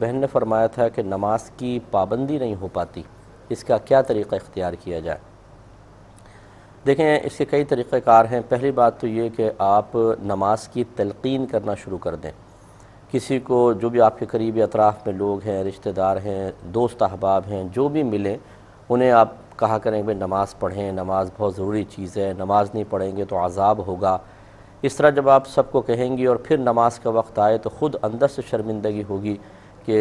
بہن نے فرمایا تھا کہ نماز کی پابندی نہیں ہو پاتی، اس کا کیا طریقہ اختیار کیا جائے؟ دیکھیں، اس کے کئی طریقہ کار ہیں۔ پہلی بات تو یہ کہ آپ نماز کی تلقین کرنا شروع کر دیں۔ کسی کو، جو بھی آپ کے قریبی اطراف میں لوگ ہیں، رشتہ دار ہیں، دوست احباب ہیں، جو بھی ملیں، انہیں آپ کہا کریں کہ نماز پڑھیں، نماز بہت ضروری چیز ہے، نماز نہیں پڑھیں گے تو عذاب ہوگا۔ اس طرح جب آپ سب کو کہیں گی اور پھر نماز کا وقت آئے تو خود اندر سے شرمندگی ہوگی کہ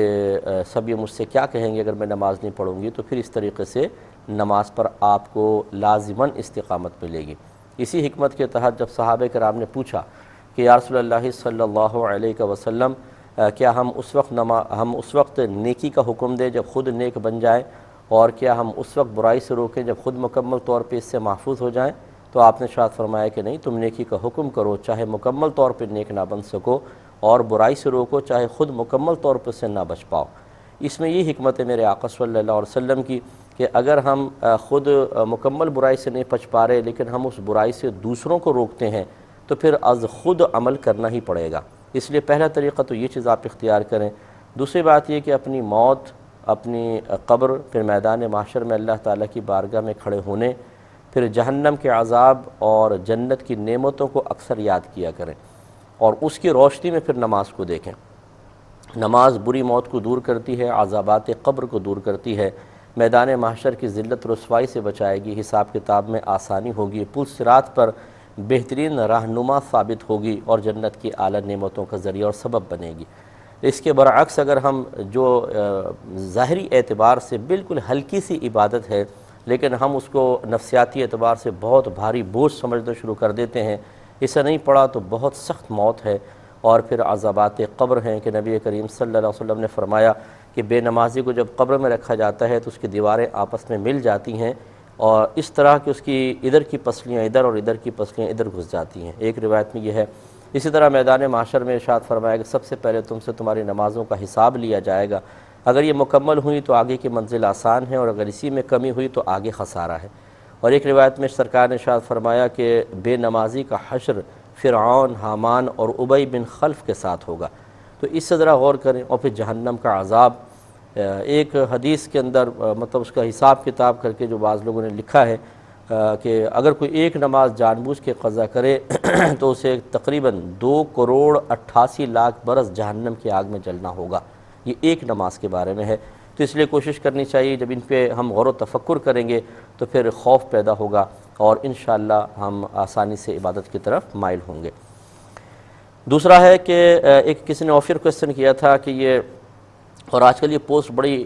سب یہ مجھ سے کیا کہیں گے اگر میں نماز نہیں پڑھوں گی، تو پھر اس طریقے سے نماز پر آپ کو لازماً استقامت ملے گی۔ اسی حکمت کے تحت جب صحابہ کرام نے پوچھا کہ یا رسول اللہ صلی اللہ علیہ وسلم، کیا ہم اس وقت نیکی کا حکم دیں جب خود نیک بن جائیں، اور کیا ہم اس وقت برائی سے روکیں جب خود مکمل طور پہ اس سے محفوظ ہو جائیں؟ تو آپ نے ارشاد فرمایا کہ نہیں، تم نیکی کا حکم کرو چاہے مکمل طور پہ نیک نہ بن سکو، اور برائی سے روکو چاہے خود مکمل طور پر سے نہ بچ پاؤ۔ اس میں یہ حکمت ہے میرے آقا صلی اللہ علیہ وسلم کی کہ اگر ہم خود مکمل برائی سے نہیں بچ پا رہے لیکن ہم اس برائی سے دوسروں کو روکتے ہیں تو پھر از خود عمل کرنا ہی پڑے گا۔ اس لیے پہلا طریقہ تو یہ چیز آپ اختیار کریں۔ دوسری بات یہ کہ اپنی موت، اپنی قبر، پھر میدان محشر میں اللہ تعالیٰ کی بارگاہ میں کھڑے ہونے، پھر جہنم کے عذاب اور جنت کی نعمتوں کو اکثر یاد کیا کریں، اور اس کی روشنی میں پھر نماز کو دیکھیں۔ نماز بری موت کو دور کرتی ہے، عذابات قبر کو دور کرتی ہے، میدان محشر کی ذلت رسوائی سے بچائے گی، حساب کتاب میں آسانی ہوگی، پل صراط پر بہترین رہنما ثابت ہوگی، اور جنت کی اعلیٰ نعمتوں کا ذریعہ اور سبب بنے گی۔ اس کے برعکس اگر ہم جو ظاہری اعتبار سے بالکل ہلکی سی عبادت ہے لیکن ہم اس کو نفسیاتی اعتبار سے بہت بھاری بوجھ سمجھنا شروع کر دیتے ہیں، اسے نہیں پڑھا تو بہت سخت موت ہے، اور پھر عذابات قبر ہیں کہ نبی کریم صلی اللہ علیہ وسلم نے فرمایا کہ بے نمازی کو جب قبر میں رکھا جاتا ہے تو اس کی دیواریں آپس میں مل جاتی ہیں، اور اس طرح کہ اس کی ادھر کی پسلیاں ادھر اور ادھر کی پسلیاں ادھر گھس جاتی ہیں، ایک روایت میں یہ ہے۔ اسی طرح میدان محشر میں ارشاد فرمایا کہ سب سے پہلے تم سے تمہاری نمازوں کا حساب لیا جائے گا، اگر یہ مکمل ہوئی تو آگے کی منزل آسان ہے، اور اگر اسی میں کمی ہوئی تو آگے خسارہ ہے۔ اور ایک روایت میں سرکار نے ارشاد فرمایا کہ بے نمازی کا حشر فرعون، حامان اور ابی بن خلف کے ساتھ ہوگا۔ تو اس سے ذرا غور کریں۔ اور پھر جہنم کا عذاب، ایک حدیث کے اندر مطلب اس کا حساب کتاب کر کے جو بعض لوگوں نے لکھا ہے کہ اگر کوئی ایک نماز جان بوجھ کے قضا کرے تو اسے تقریباً 2,88,00,000 برس جہنم کی آگ میں جلنا ہوگا۔ یہ ایک نماز کے بارے میں ہے۔ تو اس لیے کوشش کرنی چاہیے، جب ان پہ ہم غور و تفکر کریں گے تو پھر خوف پیدا ہوگا، اور انشاءاللہ ہم آسانی سے عبادت کی طرف مائل ہوں گے۔ دوسرا ہے کہ ایک کسی نے آفر کویسچن کیا تھا کہ یہ، اور آج کل یہ پوسٹ بڑی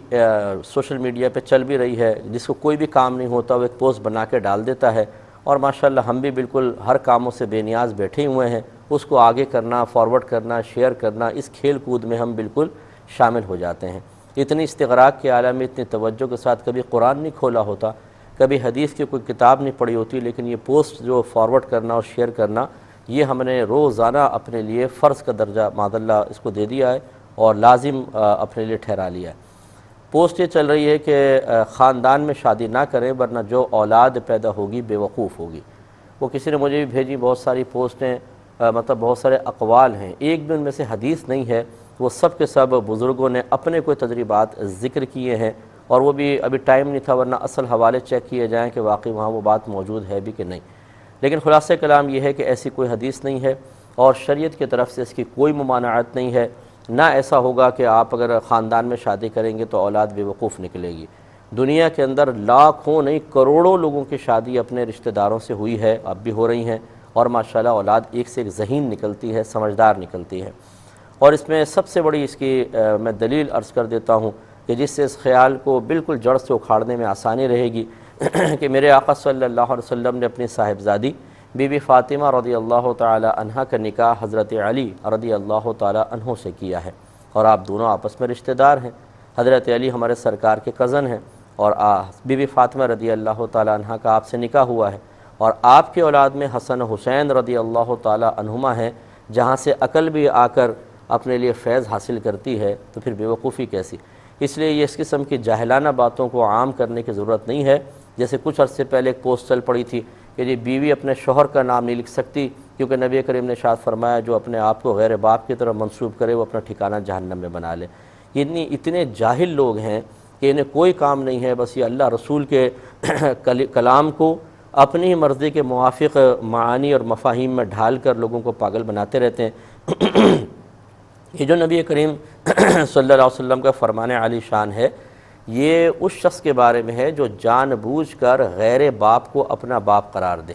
سوشل میڈیا پہ چل بھی رہی ہے، جس کو کوئی بھی کام نہیں ہوتا وہ ایک پوسٹ بنا کے ڈال دیتا ہے، اور ماشاءاللہ ہم بھی بالکل ہر کاموں سے بے نیاز بیٹھے ہوئے ہیں، اس کو آگے کرنا، فارورڈ کرنا، شیئر کرنا، اس کھیل کود میں ہم بالکل شامل ہو جاتے ہیں۔ اتنی استغراق کے عالم میں اتنی توجہ کے ساتھ کبھی قرآن نہیں کھولا ہوتا، کبھی حدیث کی کوئی کتاب نہیں پڑھی ہوتی، لیکن یہ پوسٹ جو فارورڈ کرنا اور شیئر کرنا، یہ ہم نے روزانہ اپنے لیے فرض کا درجہ معاذاللہ اس کو دے دیا ہے، اور لازم اپنے لیے ٹھہرا لیا ہے۔ پوسٹ یہ چل رہی ہے کہ خاندان میں شادی نہ کریں ورنہ جو اولاد پیدا ہوگی بے وقوف ہوگی۔ وہ کسی نے مجھے بھی بھیجی، بہت ساری پوسٹیں، مطلب بہت سارے اقوال ہیں، ایک بھی ان میں سے حدیث نہیں ہے، وہ سب کے سب بزرگوں نے اپنے کوئی تجربات ذکر کیے ہیں، اور وہ بھی ابھی ٹائم نہیں تھا ورنہ اصل حوالے چیک کیے جائیں کہ واقعی وہاں وہ بات موجود ہے بھی کہ نہیں۔ لیکن خلاصہ کلام یہ ہے کہ ایسی کوئی حدیث نہیں ہے، اور شریعت کی طرف سے اس کی کوئی ممانعت نہیں ہے۔ نہ ایسا ہوگا کہ آپ اگر خاندان میں شادی کریں گے تو اولاد بے وقوف نکلے گی۔ دنیا کے اندر لاکھوں نہیں کروڑوں لوگوں کی شادی اپنے رشتہ داروں سے ہوئی ہے، اب بھی ہو رہی ہیں، اور ماشاءاللہ اولاد ایک سے ایک ذہین نکلتی ہے، سمجھدار نکلتی ہے۔ اور اس میں سب سے بڑی اس کی میں دلیل عرض کر دیتا ہوں کہ جس سے اس خیال کو بالکل جڑ سے اکھاڑنے میں آسانی رہے گی کہ میرے آقا صلی اللہ علیہ وسلم نے اپنی صاحبزادی بی بی فاطمہ رضی اللہ تعالی عنہا کا نکاح حضرت علی رضی اللہ تعالی عنہ سے کیا ہے، اور آپ دونوں آپس میں رشتہ دار ہیں۔ حضرت علی ہمارے سرکار کے کزن ہیں، اور بی بی فاطمہ رضی اللہ تعالی عنہا کا آپ سے نکاح ہوا ہے، اور آپ کی اولاد میں حسن حسین رضی اللہ تعالی عنہما ہیں، جہاں سے عقل بھی آ کر اپنے لیے فیض حاصل کرتی ہے، تو پھر بے وقوفی کیسی؟ اس لیے یہ اس قسم کی جاہلانہ باتوں کو عام کرنے کی ضرورت نہیں ہے۔ جیسے کچھ عرصے پہلے ایک پوسٹ چل پڑی تھی کہ یہ بیوی اپنے شوہر کا نام نہیں لکھ سکتی کیونکہ نبی کریم نے ارشاد فرمایا جو اپنے آپ کو غیر باپ کی طرف منسوب کرے وہ اپنا ٹھکانہ جہنم میں بنا لے۔ یہ اتنے جاہل لوگ ہیں کہ انہیں کوئی کام نہیں ہے، بس یہ اللہ رسول کے کلام کو اپنی ہی مرضی کے موافق معانی اور مفاہیم میں ڈھال کر لوگوں کو پاگل بناتے رہتے ہیں۔ یہ جو نبی کریم صلی اللہ علیہ وسلم کا فرمان عالی شان ہے، یہ اس شخص کے بارے میں ہے جو جان بوجھ کر غیر باپ کو اپنا باپ قرار دے،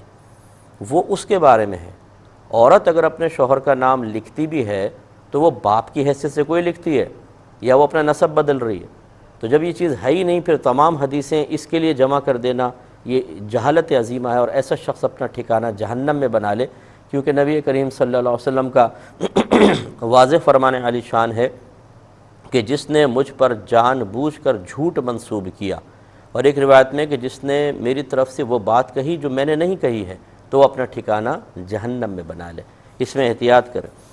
وہ اس کے بارے میں ہے۔ عورت اگر اپنے شوہر کا نام لکھتی بھی ہے تو وہ باپ کی حیثیت سے کوئی لکھتی ہے یا وہ اپنا نسب بدل رہی ہے؟ تو جب یہ چیز ہے ہی نہیں، پھر تمام حدیثیں اس کے لیے جمع کر دینا یہ جہالت عظیمہ ہے، اور ایسا شخص اپنا ٹھکانہ جہنم میں بنا لے، کیونکہ نبی کریم صلی اللہ علیہ وسلم کا واضح فرمان عالی شان ہے کہ جس نے مجھ پر جان بوجھ کر جھوٹ منسوب کیا، اور ایک روایت میں کہ جس نے میری طرف سے وہ بات کہی جو میں نے نہیں کہی ہے، تو وہ اپنا ٹھکانہ جہنم میں بنا لے۔ اس میں احتیاط کریں۔